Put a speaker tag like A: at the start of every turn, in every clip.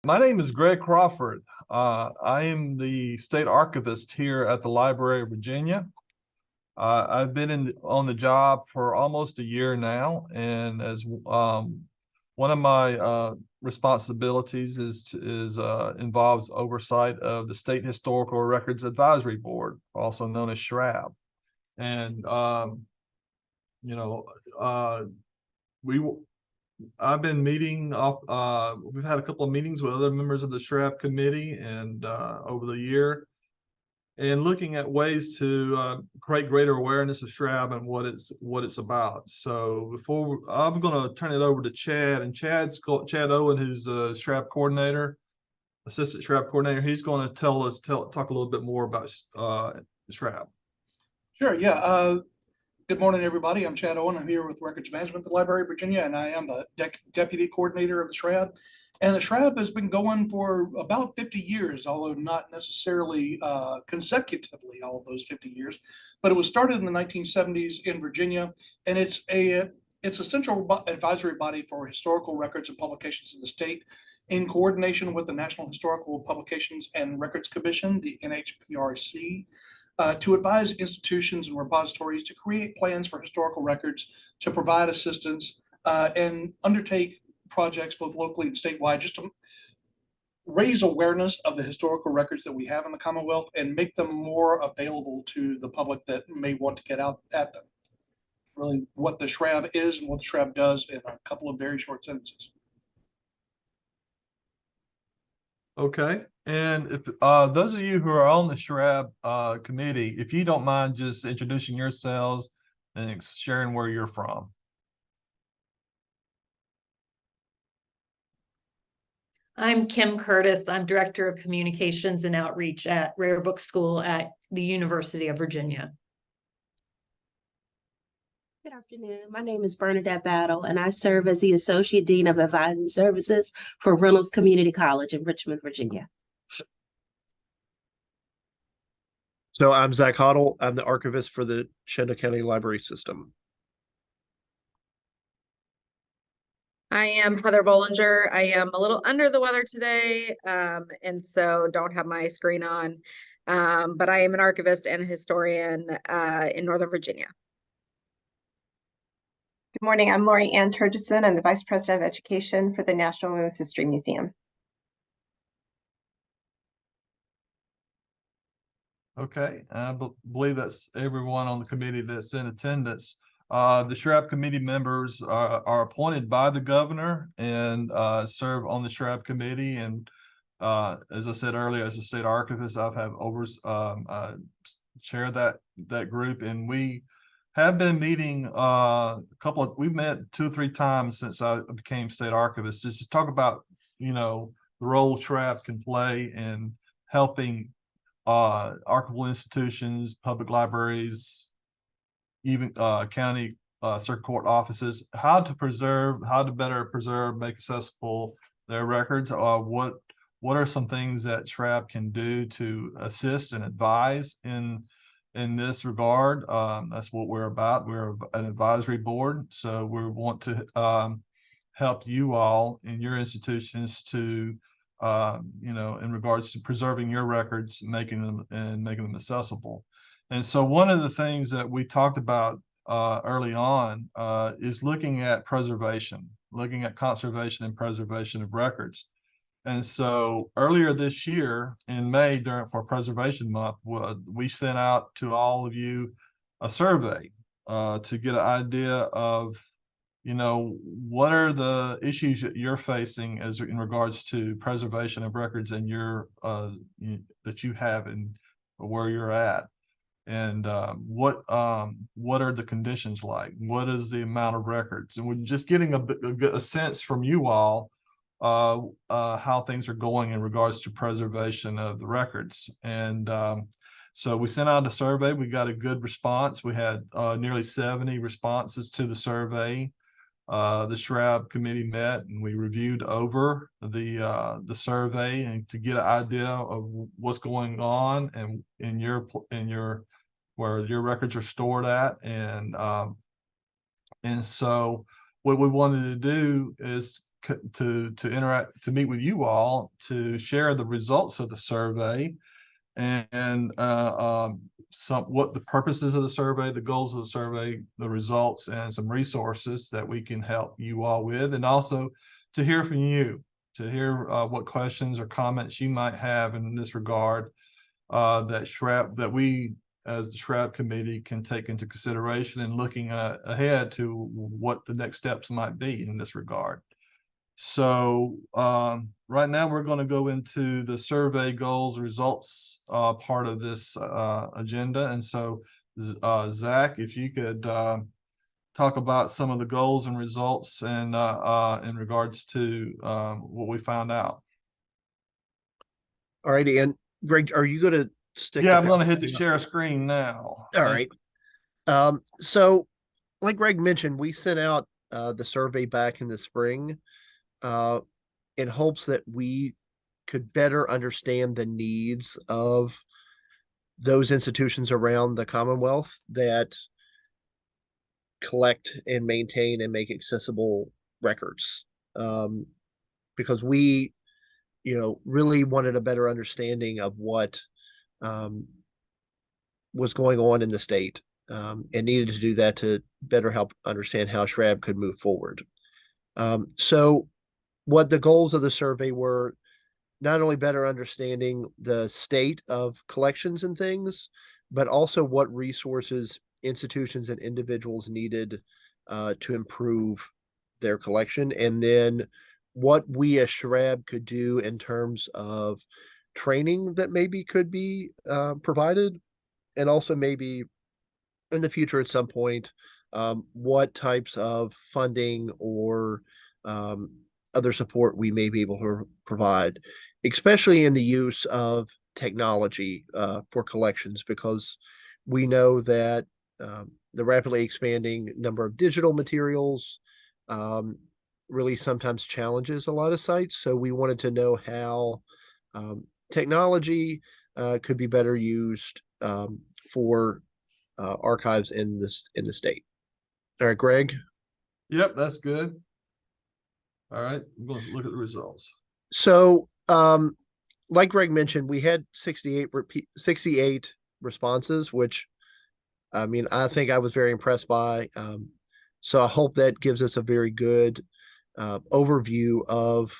A: My name is Greg Crawford. I am the state archivist here at the Library of Virginia. I've been on the job for almost a year now, and as one of my responsibilities involves oversight of the State Historical Records Advisory Board, also known as SHRAB. And you know, uh, we I've been meeting off, we've had a couple of meetings with other members of the SHRAB committee and over the year, and looking at ways to create greater awareness of SHRAB and what it's about. So I'm going to turn it over to Chad, and Chad Owen, who's the SHRAB coordinator, assistant SHRAB coordinator. He's going to talk a little bit more about SHRAB.
B: Sure. Yeah. Good morning, everybody. I'm Chad Owen. I'm here with Records Management at the Library of Virginia, and I am the deputy coordinator of the SHRAB. And the SHRAB has been going for about 50 years, although not necessarily consecutively all of those 50 years. But it was started in the 1970s in Virginia, and it's a central advisory body for historical records and publications in the state, in coordination with the National Historical Publications and Records Commission, the NHPRC. To advise institutions and repositories to create plans for historical records, to provide assistance, and undertake projects both locally and statewide, just to raise awareness of the historical records that we have in the Commonwealth and make them more available to the public that may want to get out at them. Really what the SHRAB is and what the SHRAB does in a couple of very short sentences.
A: Okay. And if those of you who are on the SHRAB committee, if you don't mind just introducing yourselves and sharing where you're from.
C: I'm Kim Curtis. I'm Director of Communications and Outreach at Rare Book School at the University of Virginia.
D: Good afternoon. My name is Bernadette Battle, and I serve as the Associate Dean of Advising Services for Reynolds Community College in Richmond, Virginia.
E: So I'm Zach Hoddle. I'm the archivist for the Shenandoah County Library System.
F: I am Heather Bollinger. I am a little under the weather today, and so don't have my screen on, but I am an archivist and a historian in Northern Virginia.
G: Good morning. I'm Lori Ann Turgeson. I'm the Vice President of Education for the National Women's History Museum.
A: Okay, I believe that's everyone on the committee that's in attendance. The SHRAB committee members are appointed by the governor and serve on the SHRAB committee. And as I said earlier, as a state archivist, I've had chair that group, and we have been meeting we've met 2 or 3 times since I became state archivist, just to talk about, the role SHRAB can play in helping archival institutions, public libraries, even county circuit court offices, how to better preserve, make accessible their records. What are some things that SHRAB can do to assist and advise in this regard? That's what we're about. We're an advisory board, so we want to help you all in your institutions to in regards to preserving your records, making them accessible. And so one of the things that we talked about early on is looking at preservation, looking at conservation and preservation of records. And so earlier this year in May, for Preservation Month, we sent out to all of you a survey to get an idea of what are the issues that you're facing in regards to preservation of records and that you have and where you're at, and what are the conditions like? What is the amount of records? And we're just getting a sense from you all how things are going in regards to preservation of the records. And so we sent out a survey. We got a good response. We had nearly 70 responses to the survey. The SHRAB committee met and we reviewed over the survey and to get an idea of what's going on and where your records are stored at. And so what we wanted to do is to interact, to meet with you all, to share the results of the survey and what the purposes of the survey, the goals of the survey, the results, and some resources that we can help you all with, and also to hear from you, to hear what questions or comments you might have in this regard that we as the SHRAB committee can take into consideration in looking ahead to what the next steps might be in this regard. So right now we're going to go into the survey goals results part of this agenda. And so Zach, if you could talk about some of the goals and results and in regards to what we found out.
E: All righty. And Greg, are you going to stick?
A: Yeah, I'm going to hit the share screen now.
E: All right. So like Greg mentioned, we sent out the survey back in the spring in hopes that we could better understand the needs of those institutions around the Commonwealth that collect and maintain and make accessible records. Because we, really wanted a better understanding of what was going on in the state, and needed to do that to better help understand how SHRAB could move forward. So what the goals of the survey were, not only better understanding the state of collections and things, but also what resources institutions and individuals needed to improve their collection, and then what we as SHRAB could do in terms of training that maybe could be provided, and also maybe in the future at some point, what types of funding or other support we may be able to provide, especially in the use of technology for collections, because we know that the rapidly expanding number of digital materials really sometimes challenges a lot of sites. So we wanted to know how technology could be better used for archives in the state. All right, Greg.
A: Yep, that's good. All right, I'm going to look at the results.
E: So, like Greg mentioned, we had 68 responses, which, I mean, I think I was very impressed by. So I hope that gives us a very good overview of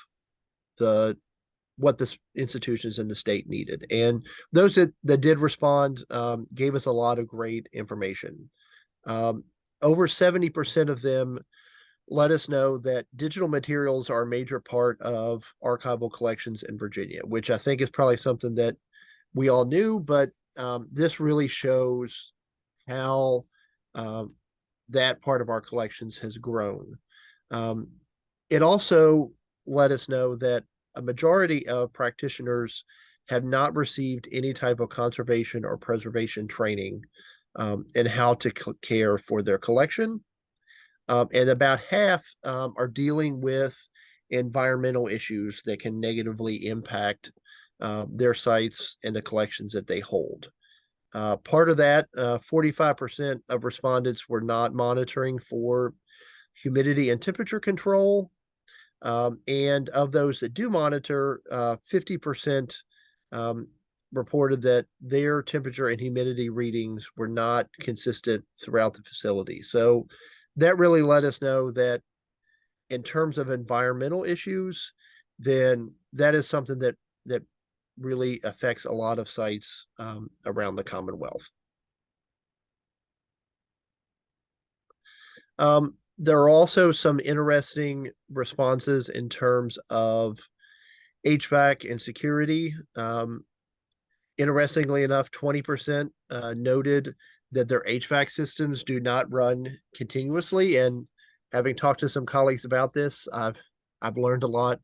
E: what the institutions in the state needed. And those that did respond gave us a lot of great information. Over 70% of them let us know that digital materials are a major part of archival collections in Virginia, which I think is probably something that we all knew, but this really shows how that part of our collections has grown. It also let us know that a majority of practitioners have not received any type of conservation or preservation training in how to care for their collection. And about half are dealing with environmental issues that can negatively impact their sites and the collections that they hold. Part of that, 45% of respondents were not monitoring for humidity and temperature control. And of those that do monitor, 50% reported that their temperature and humidity readings were not consistent throughout the facility. So that really let us know that in terms of environmental issues, then that is something that really affects a lot of sites around the Commonwealth. There are also some interesting responses in terms of HVAC and security. Interestingly enough, 20% noted that their HVAC systems do not run continuously. And having talked to some colleagues about this, I've learned a lot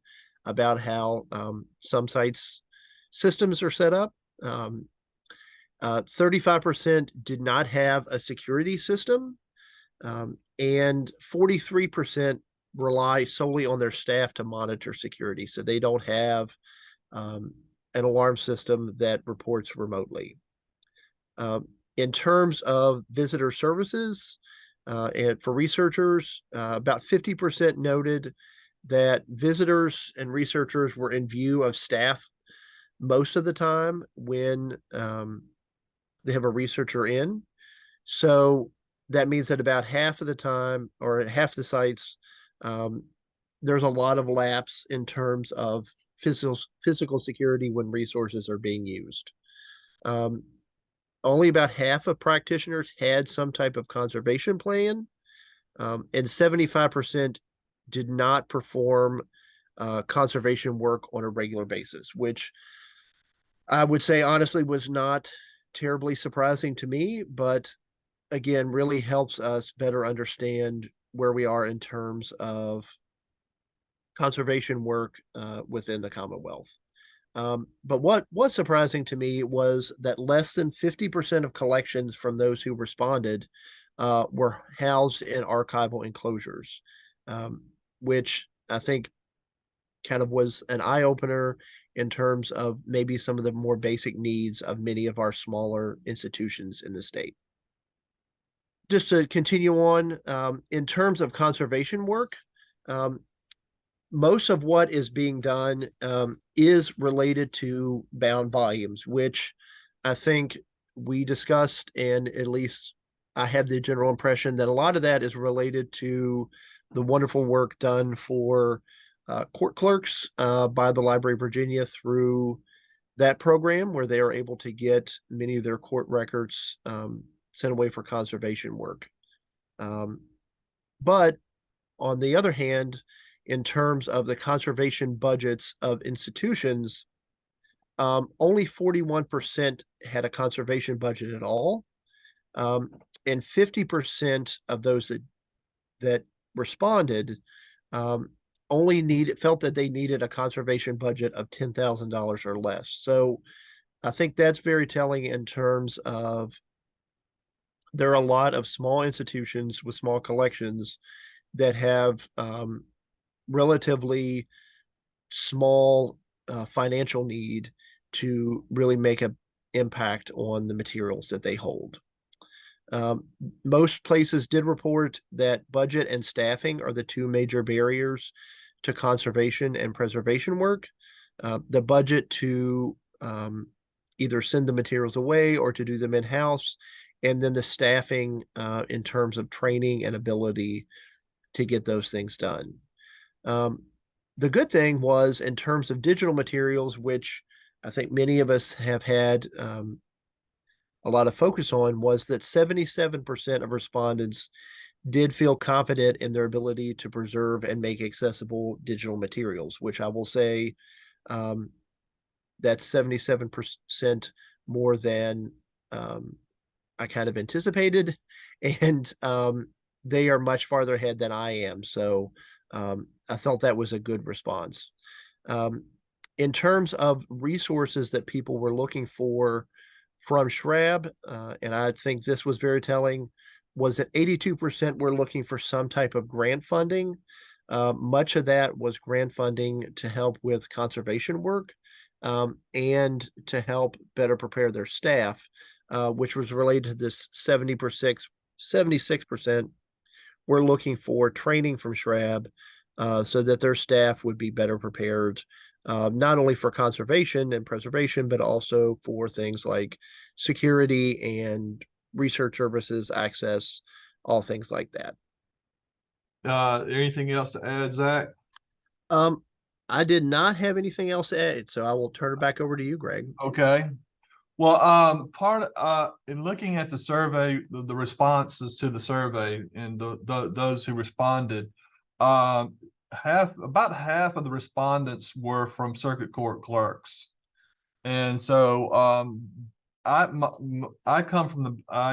E: about how some sites' systems are set up. 35% did not have a security system, and 43% rely solely on their staff to monitor security. So they don't have an alarm system that reports remotely. In terms of visitor services, and for researchers, about 50% noted that visitors and researchers were in view of staff most of the time when they have a researcher in. So that means that about half of the time, or at half the sites, there's a lot of lapse in terms of physical security when resources are being used. Only about half of practitioners had some type of conservation plan, and 75% did not perform conservation work on a regular basis, which I would say honestly was not terribly surprising to me, but again, really helps us better understand where we are in terms of conservation work within the Commonwealth. But what was surprising to me was that less than 50% of collections from those who responded were housed in archival enclosures, which I think kind of was an eye opener in terms of maybe some of the more basic needs of many of our smaller institutions in the state. Just to continue on, in terms of conservation work, most of what is being done is related to bound volumes, which I think we discussed, and at least I have the general impression that a lot of that is related to the wonderful work done for court clerks by the Library of Virginia through that program, where they are able to get many of their court records sent away for conservation work. But on the other hand, in terms of the conservation budgets of institutions, only 41% had a conservation budget at all. And 50% of those that responded felt that they needed a conservation budget of $10,000 or less. So I think that's very telling in terms of there are a lot of small institutions with small collections that have relatively small financial need to really make an impact on the materials that they hold. Most places did report that budget and staffing are the two major barriers to conservation and preservation work. The budget to either send the materials away or to do them in-house, and then the staffing in terms of training and ability to get those things done. The good thing was, in terms of digital materials, which I think many of us have had a lot of focus on, was that 77% of respondents did feel confident in their ability to preserve and make accessible digital materials, which I will say that's 77% more than I kind of anticipated, and they are much farther ahead than I am. So I felt that was a good response. In terms of resources that people were looking for from SHRAB, and I think this was very telling, was that 82% were looking for some type of grant funding. Much of that was grant funding to help with conservation work and to help better prepare their staff, which was related to this 76% were looking for training from SHRAB so that their staff would be better prepared, not only for conservation and preservation, but also for things like security and research services, access, all things like that.
A: Anything else to add, Zach?
E: I did not have anything else to add, so I will turn it back over to you, Greg.
A: Okay. Well, in looking at the survey, the responses to the survey and those who responded, about half of the respondents were from circuit court clerks. And so I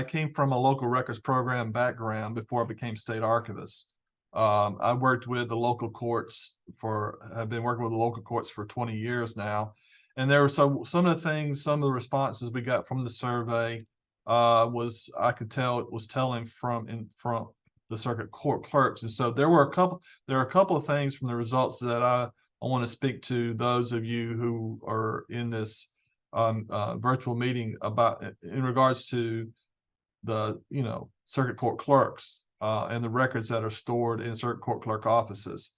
A: came from a local records program background before I became state archivist. I worked with the local courts have been working with the local courts for 20 years now. And there were some of the responses we got from the survey I could tell it was telling from the circuit court clerks. And so there are a couple of things from the results that I want to speak to those of you who are in this virtual meeting about in regards to the circuit court clerks and the records that are stored in circuit court clerk offices.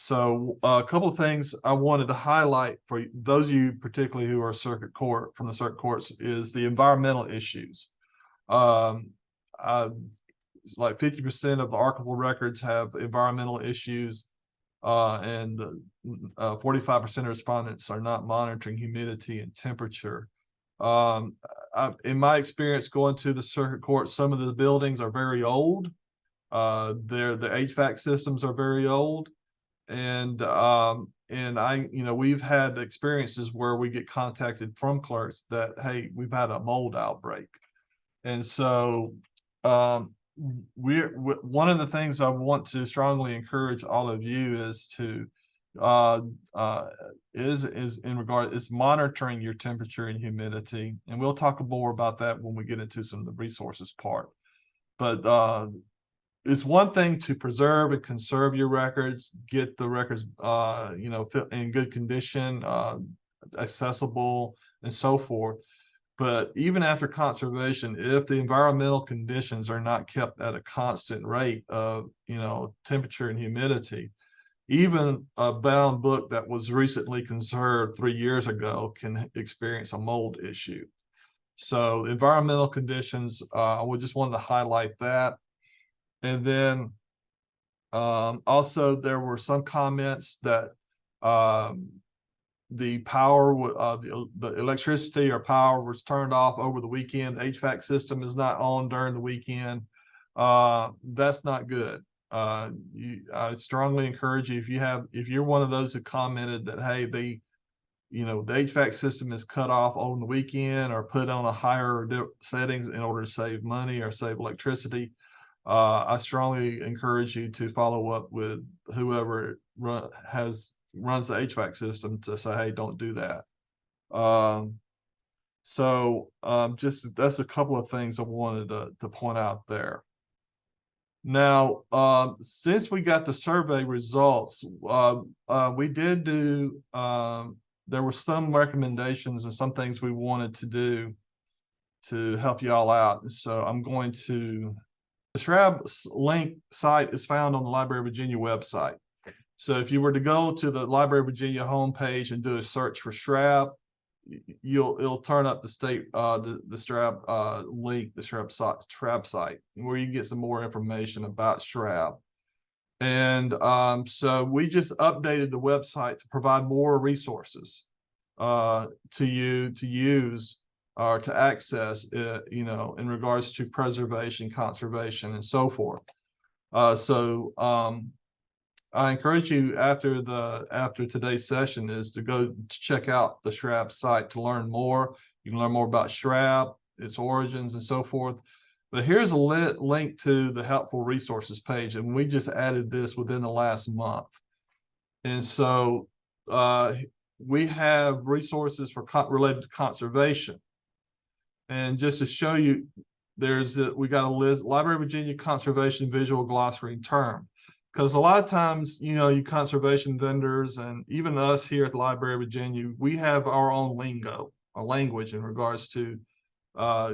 A: So a couple of things I wanted to highlight for those of you particularly who are from the circuit courts is the environmental issues. It's like 50% of the archival records have environmental issues, and 45% of respondents are not monitoring humidity and temperature. In my experience going to the circuit court, some of the buildings are very old. The HVAC systems are very old. And we've had experiences where we get contacted from clerks that, hey, we've had a mold outbreak. And so one of the things I want to strongly encourage all of you is to is monitoring your temperature and humidity. And we'll talk more about that when we get into some of the resources part. But it's one thing to preserve and conserve your records, get the records, in good condition, accessible, and so forth. But even after conservation, if the environmental conditions are not kept at a constant rate of, temperature and humidity, even a bound book that was recently conserved 3 years ago can experience a mold issue. So environmental conditions, we just wanted to highlight that. And then also there were some comments that the power, the electricity or power was turned off over the weekend. The HVAC system is not on during the weekend. That's not good. I strongly encourage you, if you're one of those who commented that, hey, the HVAC system is cut off on the weekend or put on a higher settings in order to save money or save electricity, I strongly encourage you to follow up with whoever runs the HVAC system to say, hey, don't do that. Just that's a couple of things I wanted to point out there. Now, since we got the survey results, we did do, there were some recommendations and some things we wanted to do to help you all out. So I'm going to, the SHRAB link site is found on the Library of Virginia website. So if you were to go to the Library of Virginia homepage and do a search for SHRAB, it'll turn up the state the SHRAB link, the SHRAB site, where you can get some more information about SHRAB. And so we just updated the website to provide more resources to you to use or to access, in regards to preservation, conservation, and so forth. I encourage you after today's session is to go check out the SHRAB site to learn more. You can learn more about SHRAB, its origins, and so forth. But here's a link to the helpful resources page, and we just added this within the last month. And so we have resources related to conservation. And just to show you, we got a list, Library of Virginia Conservation Visual Glossary Term. Because a lot of times, you conservation vendors and even us here at the Library of Virginia, we have our own lingo or language in regards to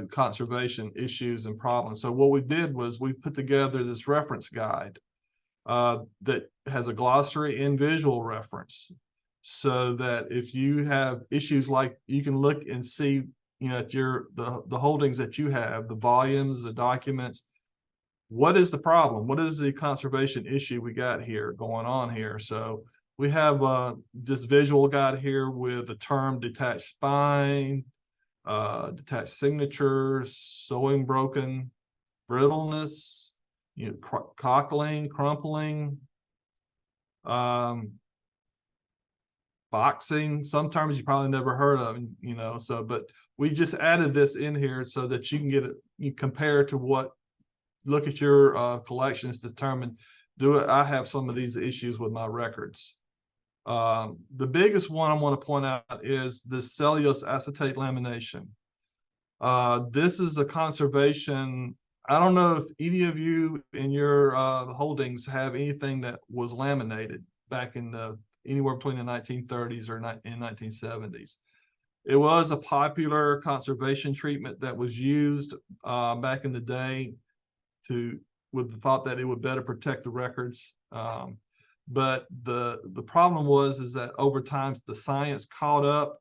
A: conservation issues and problems. So what we did was we put together this reference guide that has a glossary and visual reference, so that if you have issues, like you can look and see, the holdings that you have, the volumes, the documents. What is the problem? What is the conservation issue we got here going on here? So we have this visual guide here with the term detached spine, detached signatures, sewing broken, brittleness, cockling, crumpling, boxing. Some terms you probably never heard of, but we just added this in here so that you can you compare to look at your collections, determine, I have some of these issues with my records. The biggest one I want to point out is the cellulose acetate lamination. This is a conservation. I don't know if any of you in your holdings have anything that was laminated back in anywhere between the 1930s or in 1970s. It was a popular conservation treatment that was used back in the day with the thought that it would better protect the records. But the problem is that over time the science caught up,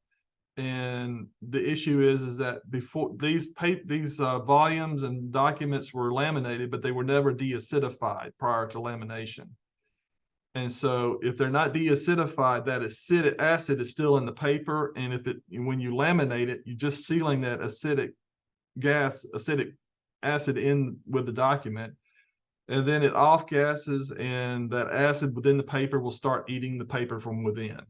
A: and the issue is that before these volumes and documents were laminated, but they were never deacidified prior to lamination. And so if they're not deacidified, that acidic acid is still in the paper. And when you laminate it, you're just sealing that acidic acid in with the document. And then it off gases, and that acid within the paper will start eating the paper from within.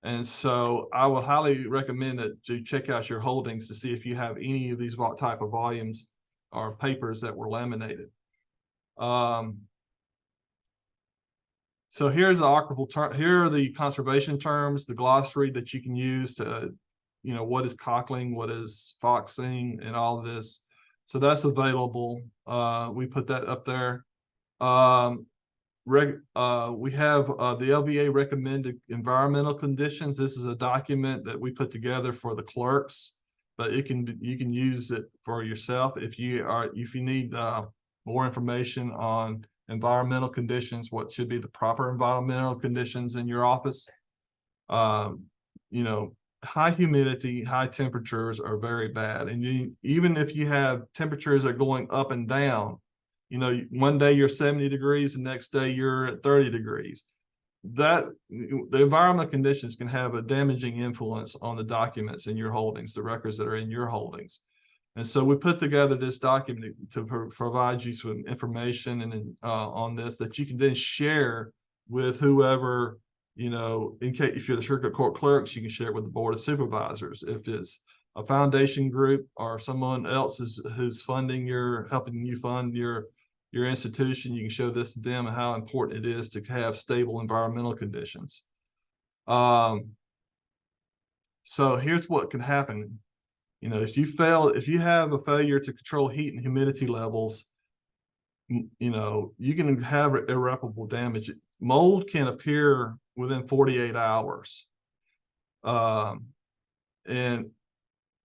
A: And so I would highly recommend that you check out your holdings to see if you have any of these type of volumes or papers that were laminated. So here's the archival term. Here are the conservation terms, the glossary that you can use to, what is cockling, what is foxing, and all of this. So that's available. We put that up there. We have the LVA recommended environmental conditions. This is a document that we put together for the clerks, but you can use it for yourself if you need more information on environmental conditions, what should be the proper environmental conditions in your office. High humidity, high temperatures are very bad. And even if you have temperatures that are going up and down, one day you're 70 degrees, the next day you're at 30 degrees. The environmental conditions can have a damaging influence on the documents in your holdings, the records that are in your holdings. And so we put together this document to provide you some information and on this that you can then share with whoever, in case if you're the circuit court clerks, you can share it with the board of supervisors. If it's a foundation group or someone else who's helping you fund your institution, you can show this to them and how important it is to have stable environmental conditions. So here's what can happen. If you have a failure to control heat and humidity levels, you can have irreparable damage. Mold can appear within 48 hours. And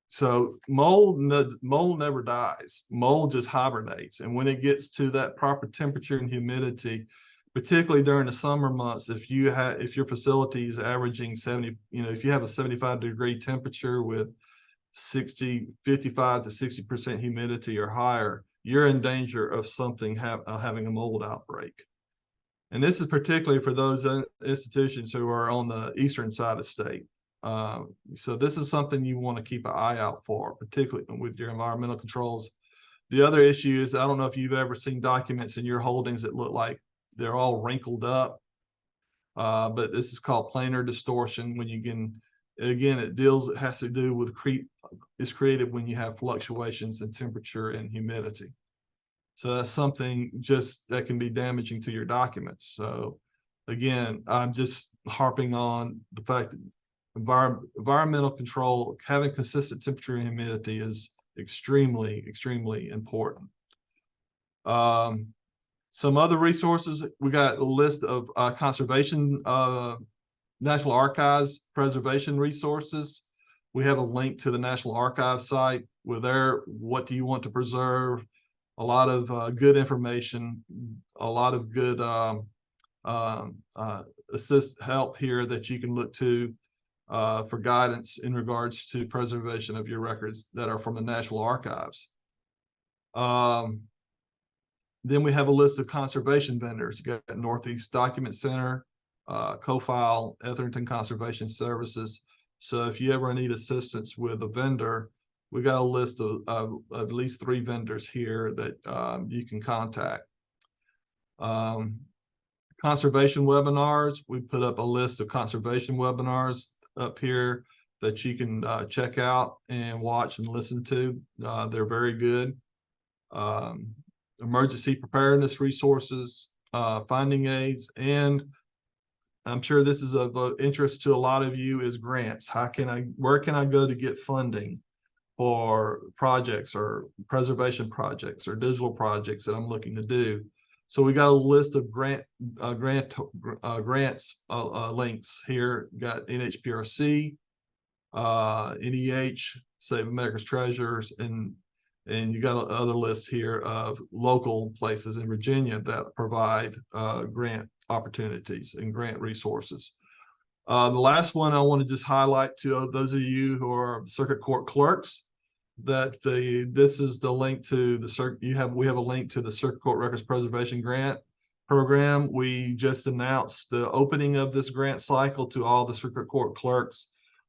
A: so mold never dies. Mold just hibernates. And when it gets to that proper temperature and humidity, particularly during the summer months, if your facility is averaging 70, if you have a 75-degree temperature with 55 to 60% humidity or higher, you're in danger of having a mold outbreak. And this is particularly for those institutions who are on the eastern side of the state. So this is something you want to keep an eye out for, particularly with your environmental controls. The other issue is, I don't know if you've ever seen documents in your holdings that look like they're all wrinkled up, but this is called planar distortion. When it has to do with it's created when you have fluctuations in temperature and humidity. So that's something just that can be damaging to your documents. So again, I'm just harping on the fact that environmental control, having consistent temperature and humidity is extremely, extremely important. Some other resources, we got a list of conservation, National Archives preservation resources. We have a link to the National Archives site with what do you want to preserve? A lot of good information, a lot of good help here that you can look to for guidance in regards to preservation of your records that are from the National Archives. Then we have a list of conservation vendors. You got Northeast Document Center, CoFile, Etherington Conservation Services. So if you ever need assistance with a vendor, we got a list of at least 3 vendors here that you can contact. Conservation webinars, we put up a list of conservation webinars up here that you can check out and watch and listen to. They're very good. Emergency preparedness resources, finding aids, and I'm sure this is of interest to a lot of you, is grants. Where can I go to get funding for projects or preservation projects or digital projects that I'm looking to do? So we got a list of grants links here. We got NHPRC, NEH, Save America's Treasures, and you got other lists here of local places in Virginia that provide grant opportunities and grant resources. The last one I want to just highlight to those of you who are circuit court clerks that this is the link to the we have a link to the Circuit Court Records Preservation Grant Program. We just announced the opening of this grant cycle to all the circuit court clerks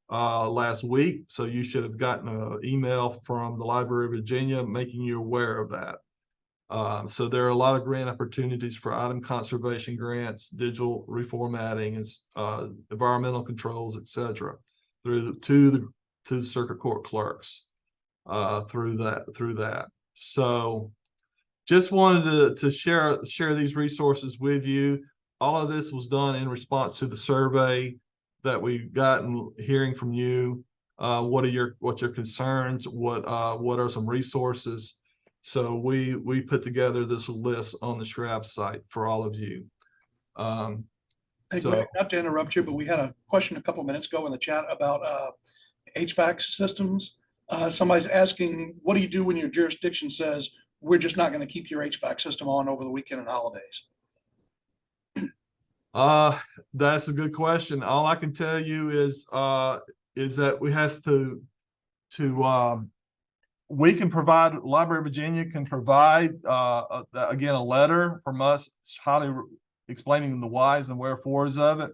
A: last week. So you should have gotten an email from the Library of Virginia making you aware of that. So there are a lot of grant opportunities for item conservation grants, digital reformatting, and environmental controls, etc., to the circuit court clerks through that. So just wanted to share these resources with you. All of this was done in response to the survey that we've gotten, hearing from you. What's your concerns? What are some resources? So we put together this list on the SHRAB site for all of you.
B: Hey, Greg, not to interrupt you, but we had a question a couple of minutes ago in the chat about HVAC systems. Somebody's asking, what do you do when your jurisdiction says we're just not going to keep your HVAC system on over the weekend and holidays?
A: That's a good question. All I can tell you is that we can provide, Library of Virginia can provide, again, a letter from us highly explaining the whys and wherefores of it.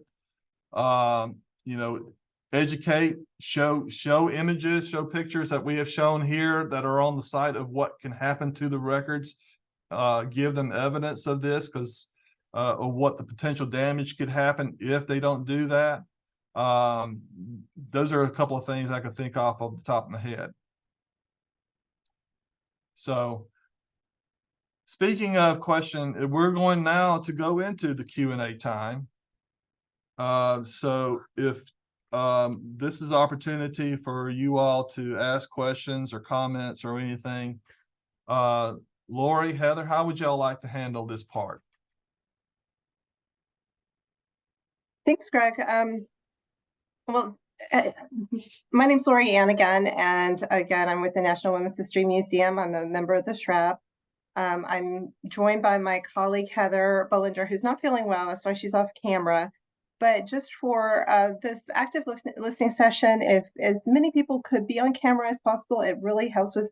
A: Educate, show images, show pictures that we have shown here that are on the site of what can happen to the records. Give them evidence of this, because of what the potential damage could happen if they don't do that. Those are a couple of things I could think off the top of my head. So speaking of question, we're going now to go into the Q&A time. So if this is opportunity for you all to ask questions or comments or anything. Lori, Heather, how would y'all like to handle this part?
G: Thanks, Greg. My name's Lori Ann again, and again, I'm with the National Women's History Museum. I'm a member of the SHRAB. I'm joined by my colleague, Heather Bollinger, who's not feeling well. That's why she's off camera. But just for this active listening session, if as many people could be on camera as possible, it really helps with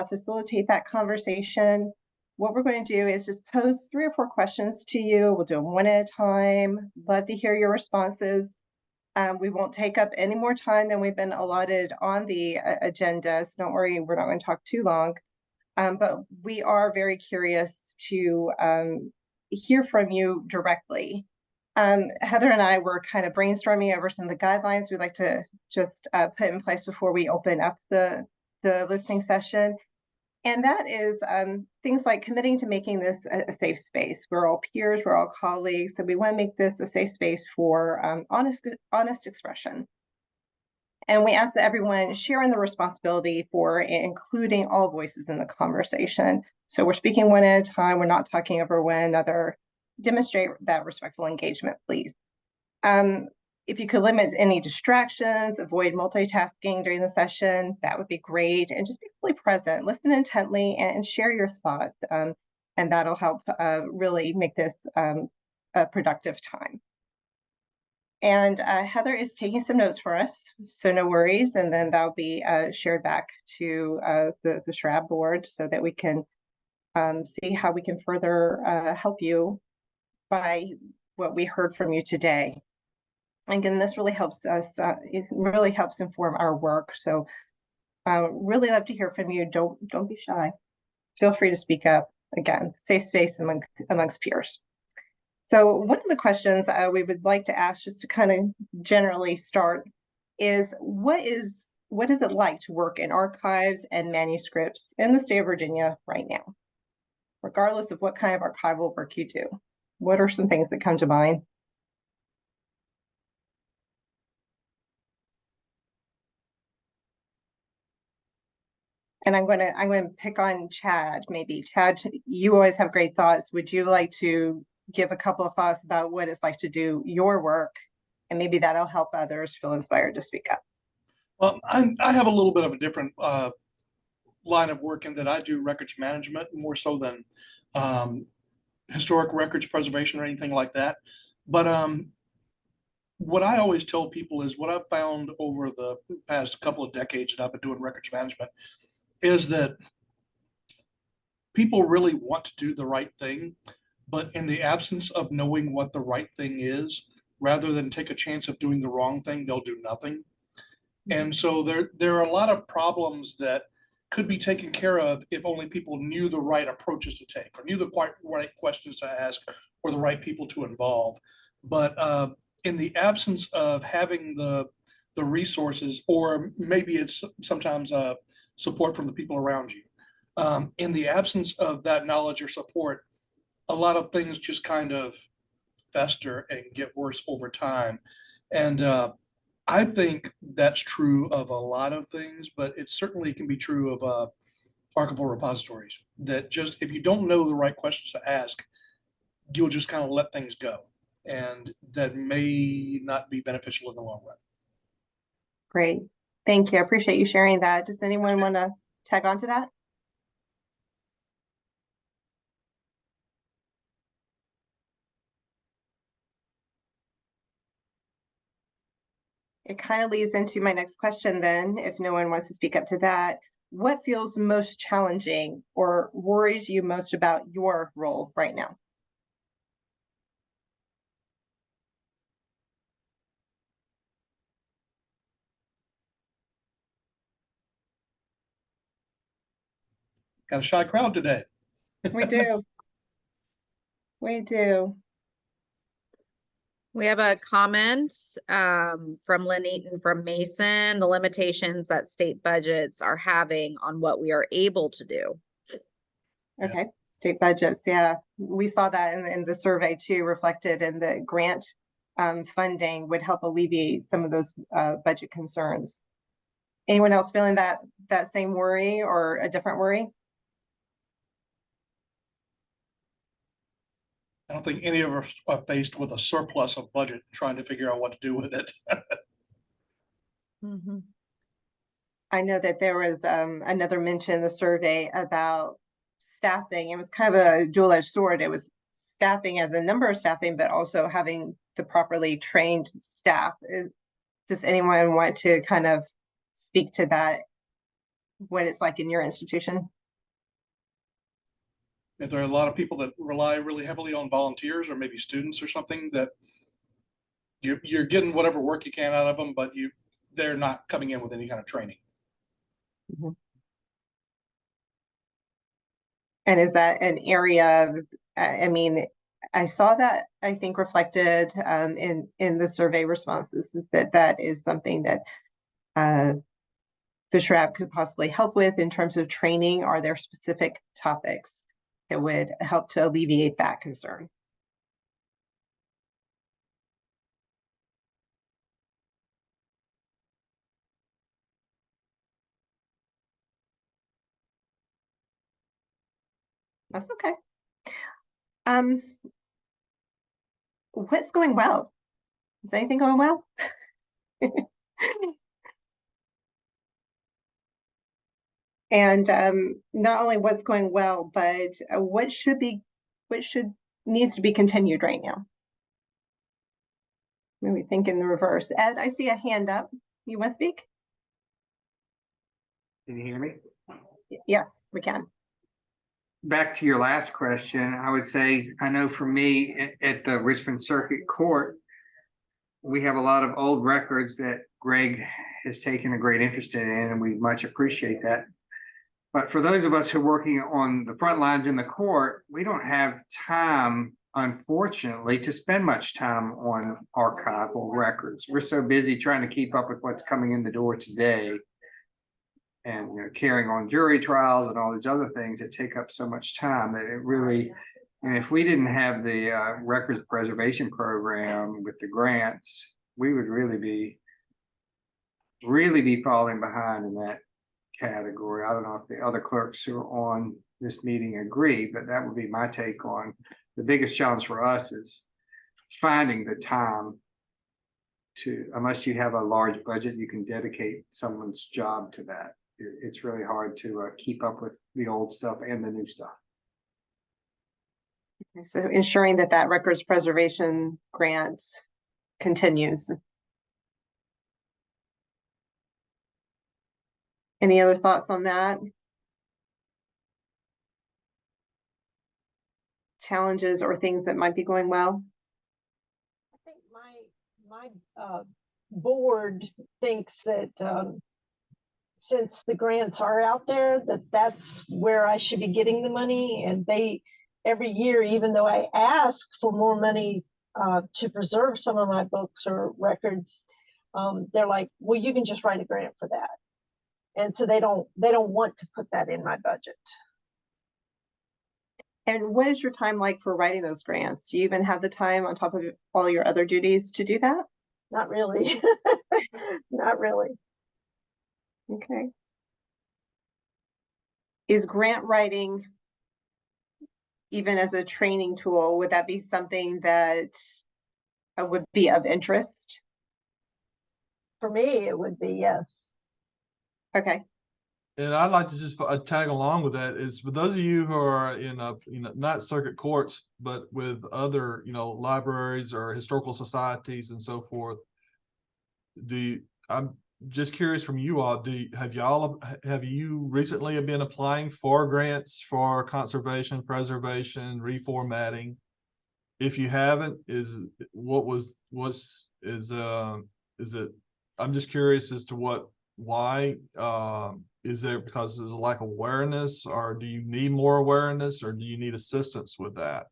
G: facilitate that conversation. What we're going to do is just pose 3 or 4 questions to you. We'll do them one at a time. Love to hear your responses. We won't take up any more time than we've been allotted on the agenda, so don't worry, we're not going to talk too long. But we are very curious to hear from you directly. Heather and I were kind of brainstorming over some of the guidelines we'd like to just put in place before we open up the listening session. And that is things like committing to making this a safe space. We're all peers, we're all colleagues, so we want to make this a safe space for honest expression. And we ask that everyone share in the responsibility for including all voices in the conversation. So we're speaking one at a time, we're not talking over one another. Demonstrate that respectful engagement, please. If you could limit any distractions, avoid multitasking during the session, that would be great. And just be fully present, listen intently, and share your thoughts. And that'll help really make this a productive time. And Heather is taking some notes for us, so no worries. And then that'll be shared back to the SHRAB board so that we can see how we can further help you by what we heard from you today. Again, this really helps us, it really helps inform our work. So really love to hear from you. Don't be shy. Feel free to speak up. Again, safe space amongst peers. So one of the questions we would like to ask, just to kind of generally start, is what is it like to work in archives and manuscripts in the state of Virginia right now? Regardless of what kind of archival work you do, what are some things that come to mind? And I'm going to pick on Chad. Maybe Chad, you always have great thoughts. Would you like to give a couple of thoughts about what it's like to do your work, and maybe that'll help others feel inspired to speak up?
B: Well, I have a little bit of a different line of work in that I do records management more so than historic records preservation or anything like that. But what I always tell people is what I've found over the past couple of decades that I've been doing records management is that people really want to do the right thing, but in the absence of knowing what the right thing is, rather than take a chance of doing the wrong thing, they'll do nothing. And so there are a lot of problems that could be taken care of if only people knew the right approaches to take, or knew the right questions to ask, or the right people to involve. But in the absence of having the resources, or maybe it's sometimes support from the people around you, in the absence of that knowledge or support, a lot of things just kind of fester and get worse over time. And I think that's true of a lot of things, but it certainly can be true of archival repositories, that just if you don't know the right questions to ask, you'll just kind of let things go. And that may not be beneficial in the long run.
G: Great. Thank you. I appreciate you sharing that. Does anyone want to tag on to that? It kind of leads into my next question then, if no one wants to speak up to that. What feels most challenging or worries you most about your role right now?
B: Got a shy crowd today.
G: We do. We do.
F: We have a comment from Lynn Eaton from Mason, the limitations that state budgets are having on what we are able to do.
G: Okay, state budgets, yeah. We saw that in the survey too, reflected in the grant funding would help alleviate some of those budget concerns. Anyone else feeling that same worry or a different worry?
B: I don't think any of us are faced with a surplus of budget trying to figure out what to do with it.
G: I know that there was another mention in the survey about staffing. It was kind of a dual-edged sword. It was staffing as a number of staffing, but also having the properly trained staff. Does anyone want to kind of speak to that, what it's like in your institution?
B: If there are a lot of people that rely really heavily on volunteers or maybe students or something, that you're getting whatever work you can out of them, but they're not coming in with any kind of training.
G: And is that an area, I mean, I saw that, I think, reflected in the survey responses, that is something that the SHRAB could possibly help with in terms of training. Are there specific topics that would help to alleviate that concern? That's okay. What's going well? Is anything going well? And not only what's going well, but what needs to be continued right now? Maybe think in the reverse. Ed, I see a hand up. You want to speak?
H: Can you hear me?
G: Yes, we can.
H: Back to your last question, I would say, I know for me at the Richmond Circuit Court, we have a lot of old records that Greg has taken a great interest in, and we much appreciate that. But for those of us who are working on the front lines in the court, we don't have time, unfortunately, to spend much time on archival records. We're so busy trying to keep up with what's coming in the door today, and carrying on jury trials and all these other things that take up so much time that it really, and if we didn't have the records preservation program with the grants, we would really be falling behind in that category. I don't know if the other clerks who are on this meeting agree, but that would be my take on the biggest challenge for us is finding the time to, unless you have a large budget, you can dedicate someone's job to that. It's really hard to keep up with the old stuff and the new stuff.
G: So ensuring that that records preservation grant continues. Any other thoughts on that? Challenges or things that might be going well?
I: I think my board thinks that since the grants are out there, that's where I should be getting the money. And they, every year, even though I ask for more money to preserve some of my books or records, they're like, well, you can just write a grant for that. And so they don't want to put that in my budget.
G: And what is your time like for writing those grants? Do you even have the time on top of all your other duties to do that?
I: Not really. Not really.
G: Okay. Is grant writing, even as a training tool, would that be something that would be of interest?
I: For me, it would be, yes.
G: Okay.
A: And I'd like to just tag along with that is for those of you who are in not circuit courts, but with other, libraries or historical societies and so forth. I'm just curious from you all, have you recently been applying for grants for conservation, preservation, reformatting? If you haven't, I'm just curious as to why, is there because there's a lack of awareness, or do you need more awareness, or do you need assistance with that?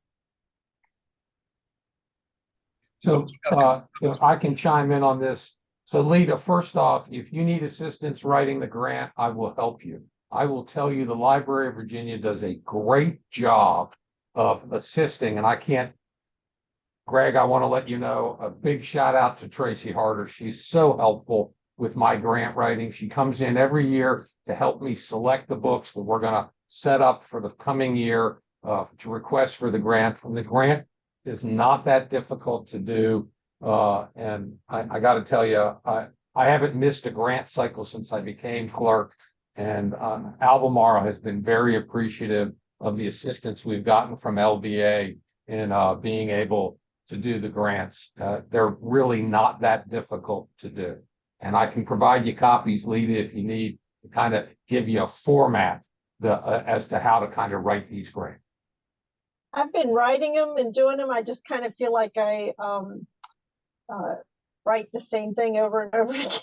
J: So if I can chime in on this. So Lita, first off, if you need assistance writing the grant, I will help you. I will tell you the Library of Virginia does a great job of assisting, and Greg, I want to let you know, a big shout out to Tracy Harder. She's so helpful with my grant writing. She comes in every year to help me select the books that we're going to set up for the coming year to request for the grant. The grant is not that difficult to do. And I got to tell you, I haven't missed a grant cycle since I became clerk. And Albemarle has been very appreciative of the assistance we've gotten from LVA in being able to do the grants. They're really not that difficult to do. And I can provide you copies, Lita, if you need to kind of give you a format as to how to kind of write these grants.
I: I've been writing them and doing them. I just kind of feel like I write the same thing over and over again.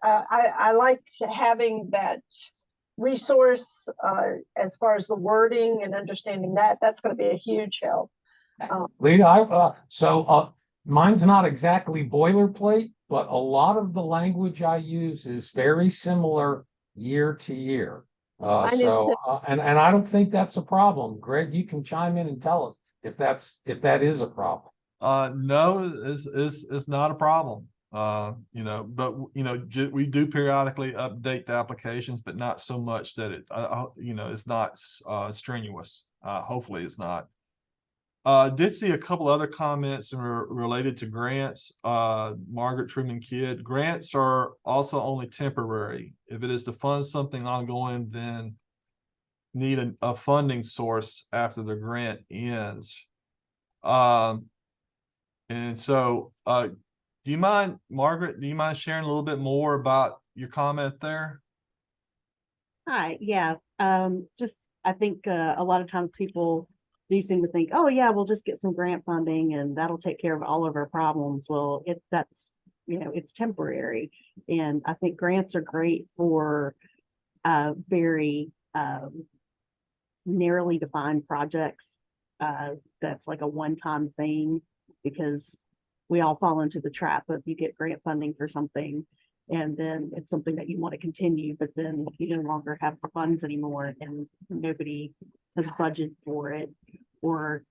I: I like having that resource as far as the wording and understanding that. That's going to be a huge help.
J: Lita, mine's not exactly boilerplate, but a lot of the language I use is very similar year to year. And I don't think that's a problem. Greg, you can chime in and tell us if that is a problem.
A: No, it's not a problem. We do periodically update the applications, but not so much that it's not strenuous. Hopefully it's not. Did see a couple other comments related to grants. Margaret Truman Kidd, grants are also only temporary. If it is to fund something ongoing, then need a funding source after the grant ends. And so do you mind, Margaret, sharing a little bit more about your comment there?
D: Hi, yeah. I think a lot of times people do seem to think, oh yeah, we'll just get some grant funding and that'll take care of all of our problems. Well, it's temporary. And I think grants are great for very narrowly defined projects. That's like a one-time thing, because we all fall into the trap of you get grant funding for something and then it's something that you want to continue, but then you no longer have the funds anymore and nobody has budgeted for it, or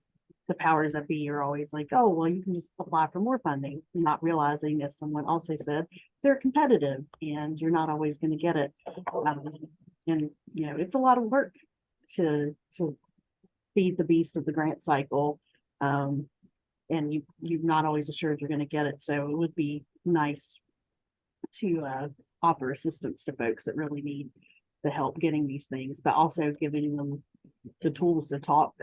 D: the powers that be are always like, oh, well, you can just apply for more funding, not realizing, as someone also said, they're competitive and you're not always going to get it. And it's a lot of work to feed the beast of the grant cycle. And you're not always assured you're going to get it. So it would be nice to offer assistance to folks that really need the help getting these things, but also giving them the tools to talk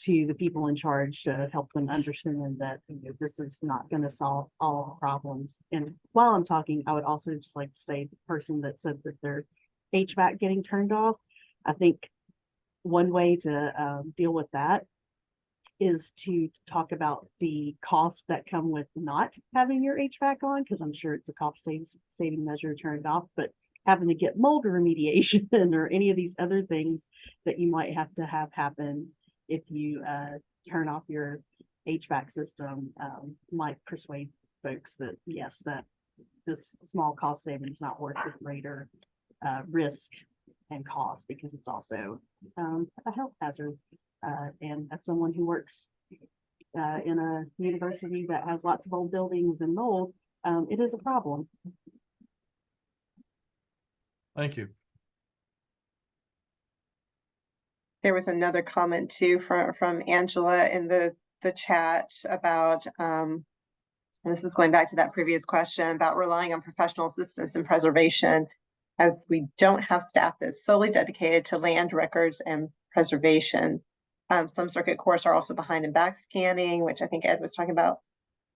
D: to the people in charge to help them understand that, you know, this is not going to solve all problems. And while I'm talking, I would also just like to say the person that said that their HVAC getting turned off, I think one way to deal with that is to talk about the costs that come with not having your HVAC on, because I'm sure it's a cost saving measure turned off, but having to get mold remediation or any of these other things that you might have to have happen if you turn off your HVAC system, might persuade folks that yes, that this small cost saving is not worth the greater risk and cost, because it's also a health hazard. And as someone who works in a university that has lots of old buildings and mold, it is a problem.
A: Thank you.
G: There was another comment too from Angela in the chat about, and this is going back to that previous question about relying on professional assistance in preservation, as we don't have staff that's solely dedicated to land records and preservation. Some circuit courts are also behind in back scanning, which I think Ed was talking about,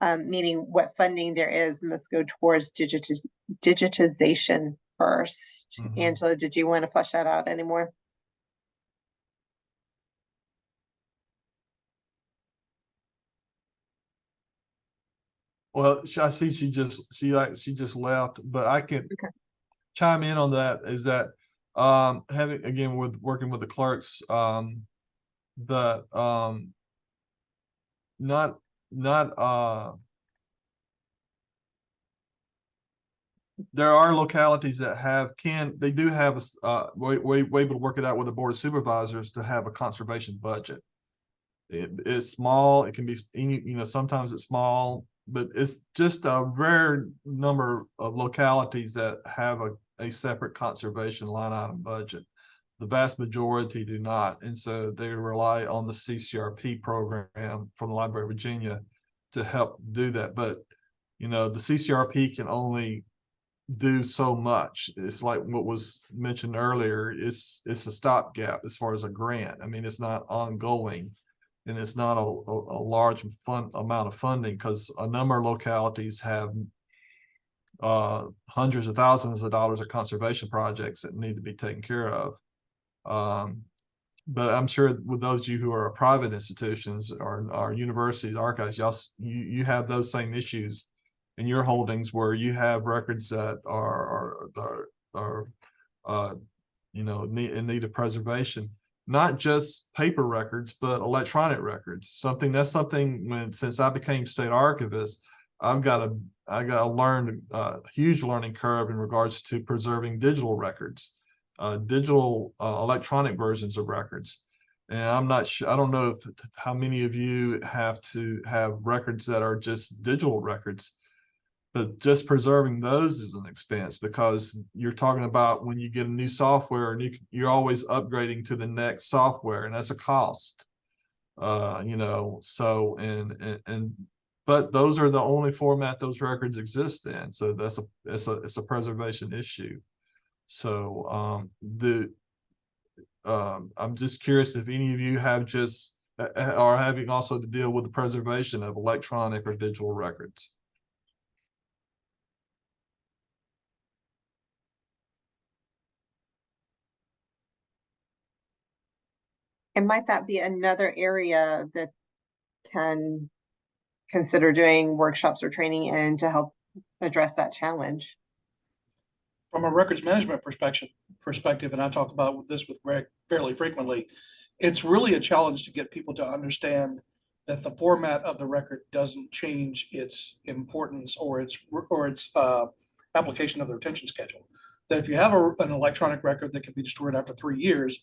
G: meaning what funding there is must go towards digitization first.
A: Mhm.
G: Angela, did you want to flesh that out anymore?
A: Well, I see she just left, but I can
G: Okay.
A: chime in on that. Is that having, again, with working with the clerks, that not there are localities that they do have we able to work it out with the board of supervisors to have a conservation budget. It is small. It can be, you know, sometimes it's small, but it's just a rare number of localities that have a separate conservation line item budget. The vast majority do not. And so they rely on the CCRP program from the Library of Virginia to help do that. But, you know, the CCRP can only do so much. It's like what was mentioned earlier. It's a stopgap as far as a grant. I mean, it's not ongoing. And it's not a large amount of funding, because a number of localities have hundreds of thousands of dollars of conservation projects that need to be taken care of. But I'm sure with those of you who are private institutions or universities, archives, you have those same issues in your holdings, where you have records that are you know, in need of preservation. Not just paper records, but electronic records. Since I became state archivist, I got to learn a huge learning curve in regards to preserving digital records, electronic versions of records. And I'm not sure, I don't know how many of you have to have records that are just digital records. But just preserving those is an expense, because you're talking about when you get a new software and you're always upgrading to the next software, and that's a cost. You know, so but those are the only format those records exist in. So it's a preservation issue. So I'm just curious if any of you are having also to deal with the preservation of electronic or digital records.
G: And might that be another area that can consider doing workshops or training in to help address that challenge?
B: From a records management perspective, and I talk about this with Greg fairly frequently, it's really a challenge to get people to understand that the format of the record doesn't change its importance or its application of the retention schedule. That if you have an electronic record that can be destroyed after 3 years,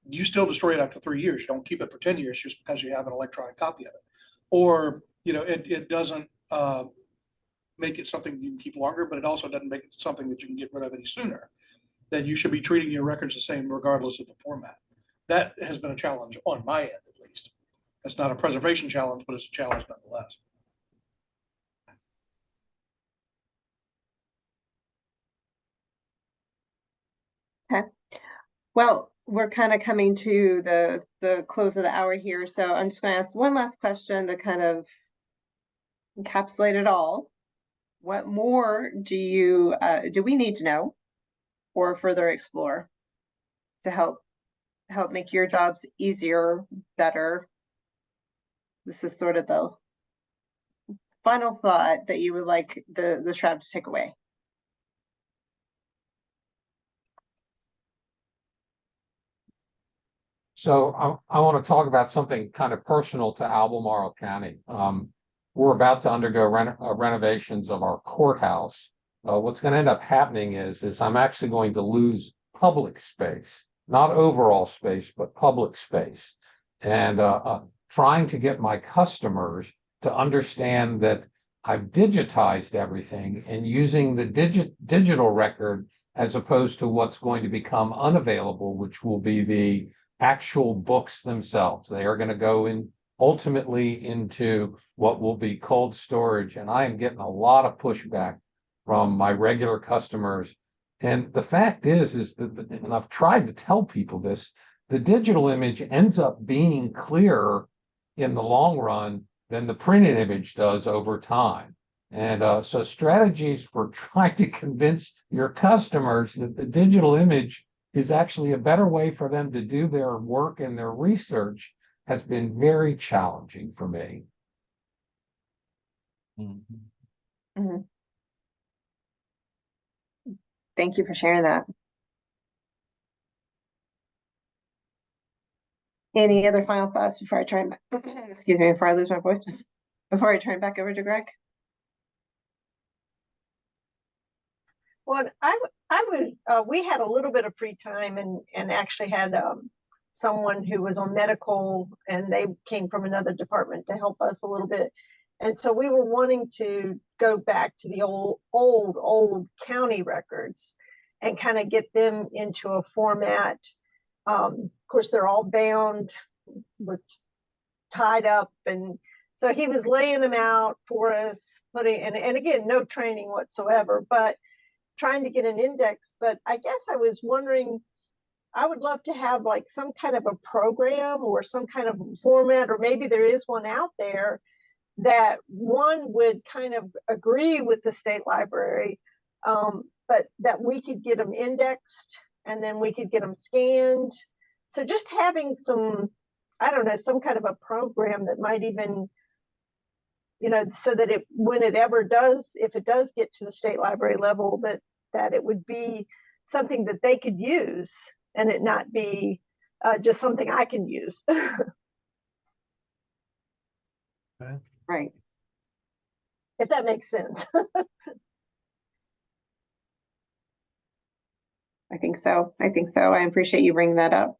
B: you still destroy it after 3 years. You don't keep it for 10 years just because you have an electronic copy of it. Or, you know, it doesn't make it something that you can keep longer, but it also doesn't make it something that you can get rid of any sooner. That you should be treating your records the same regardless of the format. That has been a challenge on my end, at least. It's not a preservation challenge, but it's a challenge nonetheless.
G: Okay. Well, we're kind of coming to the close of the hour here, so I'm just going to ask one last question to kind of encapsulate it all. What more do we need to know or further explore to help make your jobs easier, better? This is sort of the final thought that you would like the SHRAB to take away.
J: So I want to talk about something kind of personal to Albemarle County. We're about to undergo renovations of our courthouse. What's going to end up happening is I'm actually going to lose public space, not overall space, but public space. And trying to get my customers to understand that I've digitized everything and using the digital record as opposed to what's going to become unavailable, which will be the actual books themselves. They are going to go in ultimately into what will be cold storage. And I am getting a lot of pushback from my regular customers. And the fact is that, and I've tried to tell people this, the digital image ends up being clearer in the long run than the printed image does over time. And so strategies for trying to convince your customers that the digital image is actually a better way for them to do their work and their research has been very challenging for me.
G: Thank you for sharing that. Any other final thoughts before I turn back, excuse me, before I lose my voice, before I turn back over to Greg?
I: Well, we had a little bit of free time and actually had someone who was on medical, and they came from another department to help us a little bit. And so we were wanting to go back to the old county records and kind of get them into a format. Of course, they're all bound with tied up, and so he was laying them out for us, and again, no training whatsoever, but trying to get an index. But I guess I was wondering, I would love to have like some kind of a program or some kind of format, or maybe there is one out there that one would kind of agree with the state library, but that we could get them indexed and then we could get them scanned. So just having some, I don't know, some kind of a program that might even, so that when it ever does, if it does get to the state library level, that it would be something that they could use and it not be just something I can use.
A: Okay.
G: Right.
I: If that makes sense.
G: I think so. I appreciate you bringing that up.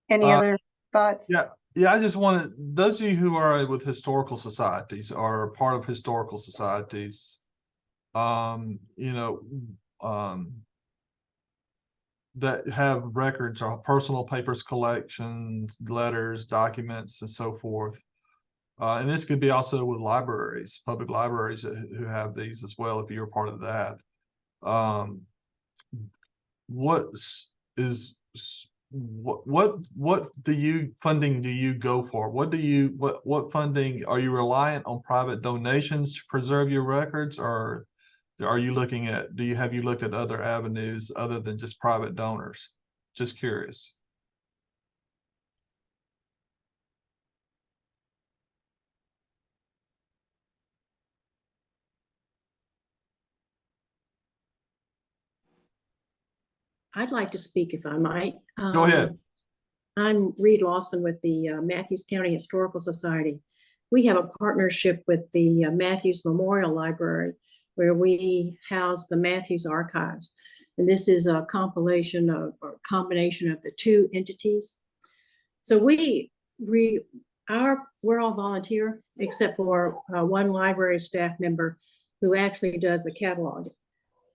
G: Any other thoughts?
A: Yeah, I just wanted those of you who are with historical societies or part of historical societies, that have records or personal papers collections, letters, documents, and so forth. And this could be also with libraries, public libraries who have these as well, if you're part of that. What funding do you go for? What funding are you reliant on private donations to preserve your records, or are you looking at, have you looked at other avenues other than just private donors? Just curious.
K: I'd like to speak if I might.
A: Go ahead.
K: I'm Reed Lawson with the Matthews County Historical Society. We have a partnership with the Matthews Memorial Library where we house the Matthews archives. And this is a compilation of, or combination of the two entities. So we're all volunteer, except for one library staff member who actually does the catalog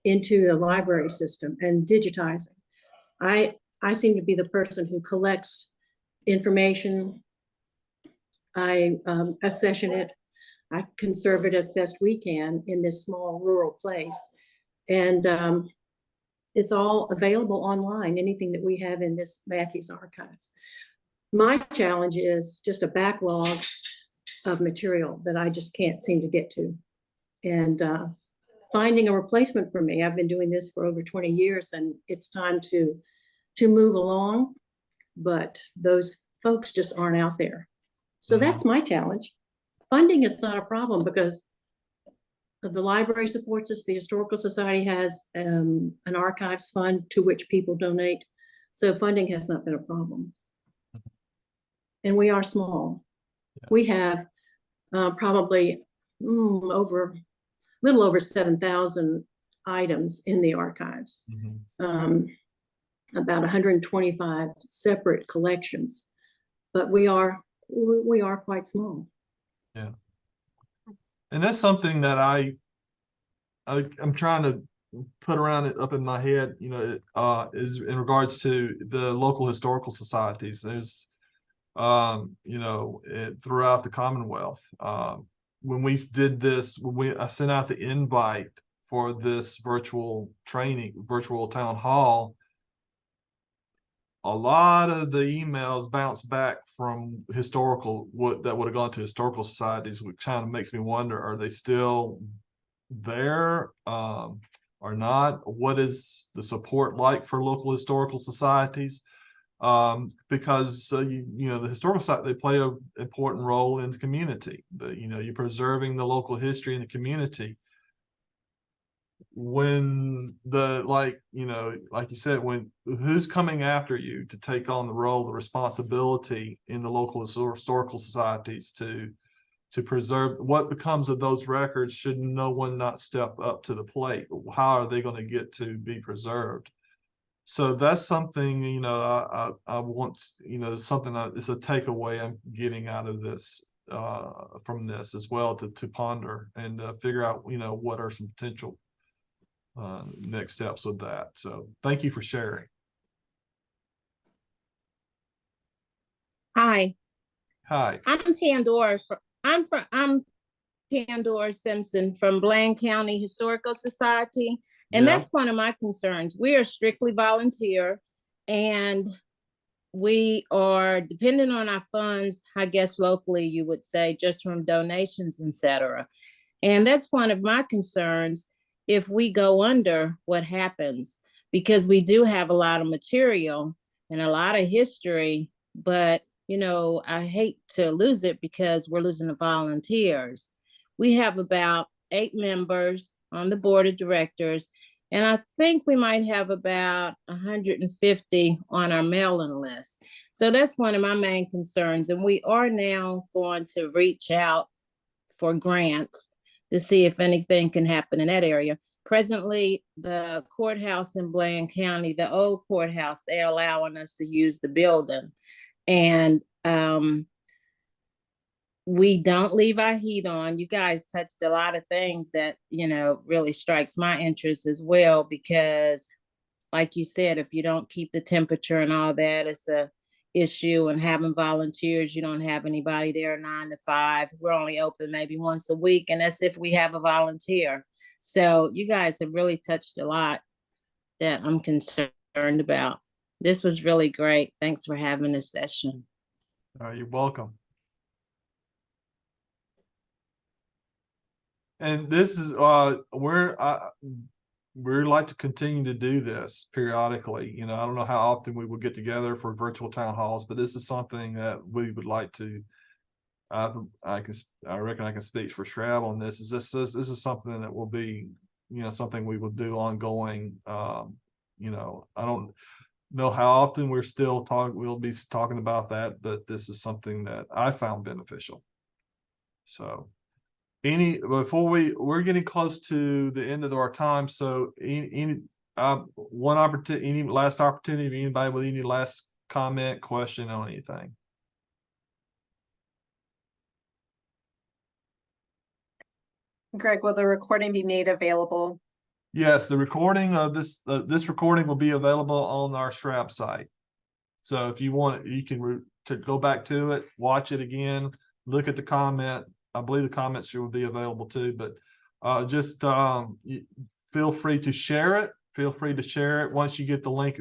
K: into the library system and digitizing. I seem to be the person who collects information. I accession it. I conserve it as best we can in this small rural place. And It's all available online, anything that we have in this Matthews archives. My challenge is just a backlog of material that I just can't seem to get to. And finding a replacement for me. I've been doing this for over 20 years and it's time to move along, but those folks just aren't out there. So that's my challenge. Funding is not a problem because the library supports us. The Historical Society has an archives fund to which people donate. So funding has not been a problem. And we are small. Yeah. We have probably little over 7,000 items in the archives. About 125 separate collections, but we are quite small.
A: Yeah. And that's something that I'm trying to put around it up in my head, you know, is in regards to the local historical societies. There's, you know, throughout the Commonwealth. When we did this, I sent out the invite for this virtual town hall, a lot of the emails bounce back from that would have gone to historical societies, which kind of makes me wonder, are they still there or not? What is the support like for local historical societies? Because you know, the historical society, they play an important role in the community. You know, you're preserving the local history in the community. When you know, like you said, who's coming after you to take on the role, the responsibility in the local historical societies to preserve what becomes of those records? Should no one not step up to the plate? How are they going to get to be preserved? So that's something, you know, I want, you know, something that is a takeaway I'm getting out of this, from this as well, to ponder and figure out, you know, what are some potential next steps with that. So thank you for sharing.
L: Hi.
A: Hi.
L: I'm Pandora Simpson from Blaine County Historical Society. And that's one of my concerns. We are strictly volunteer and we are dependent on our funds, I guess locally you would say, just from donations, etc. And that's one of my concerns. If we go under, what happens? Because we do have a lot of material and a lot of history, but you know, I hate to lose it because we're losing the volunteers. We have about 8 members on the board of directors, and I think we might have about 150 on our mailing list. So that's one of my main concerns. And we are now going to reach out for grants to see if anything can happen in that area. Presently, the courthouse in Blaine County, the old courthouse, they're allowing us to use the building. And we don't leave our heat on. You guys touched a lot of things that, you know, really strikes my interest as well, because like you said, if you don't keep the temperature and all that, it's a issue. And having volunteers, you don't have anybody there 9 to 5. We're only open maybe once a week, and that's if we have a volunteer. So you guys have really touched a lot that I'm concerned about. This was really great. Thanks for having this session.
A: You're welcome. And this is we'd like to continue to do this periodically. You know, I don't know how often we will get together for virtual town halls, but this is something that we would like to. I reckon I can speak for SHRAB on this. This is something that will be, you know, something we will do ongoing. You know, I don't know how often we'll be talking about that, but this is something that I found beneficial. So before we're getting close to the end of our time. So any last opportunity, anybody with any last comment, question on anything?
G: Greg, will the recording be made available?
A: Yes, the recording of this recording will be available on our SHRAB site. So if you want, you can go back to it, watch it again, look at the comment. I believe the comments will be available too, but just feel free to share it feel free to share it once you get the link.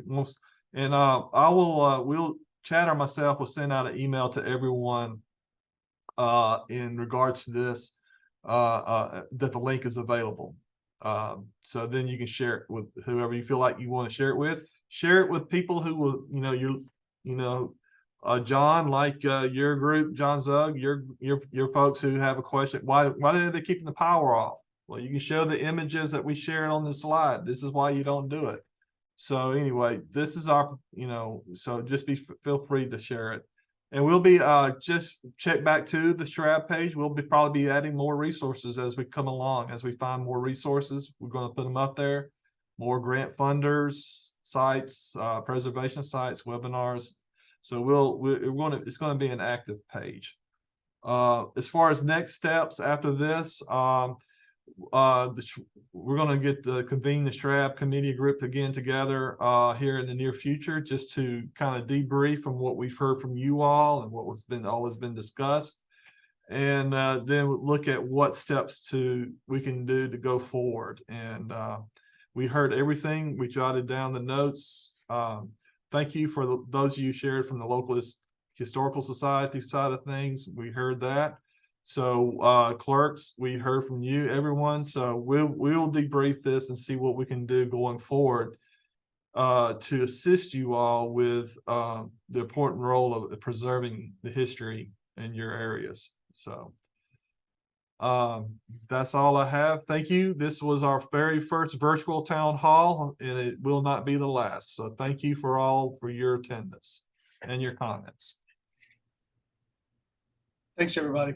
A: And we'll Chad or myself will send out an email to everyone in regards to this, that the link is available. So then you can share it with whoever you feel like you want to share it with. Share it with people who will, John, like your group, John Zug, your folks who have a question. Why are they keeping the power off? Well, you can show the images that we shared on the slide. This is why you don't do it. So anyway, this is our, so just feel free to share it. And we'll be just check back to the SHRAB page. We'll probably be adding more resources as we come along. As we find more resources, we're going to put them up there. More grant funders, sites, preservation sites, webinars. So it's going to be an active page. As far as next steps after this, we're going to convene the SHRAB committee group again together here in the near future, just to kind of debrief from what we've heard from you all and what has been discussed, and then look at what steps we can do to go forward. And we heard everything. We jotted down the notes. Thank you for those of you shared from the local historical society side of things. We heard that. So clerks, we heard from you, everyone. So we'll debrief this and see what we can do going forward to assist you all with the important role of preserving the history in your areas. So that's all I have. Thank you. This was our very first virtual town hall, and it will not be the last. So thank you for your attendance and your comments.
B: Thanks, everybody.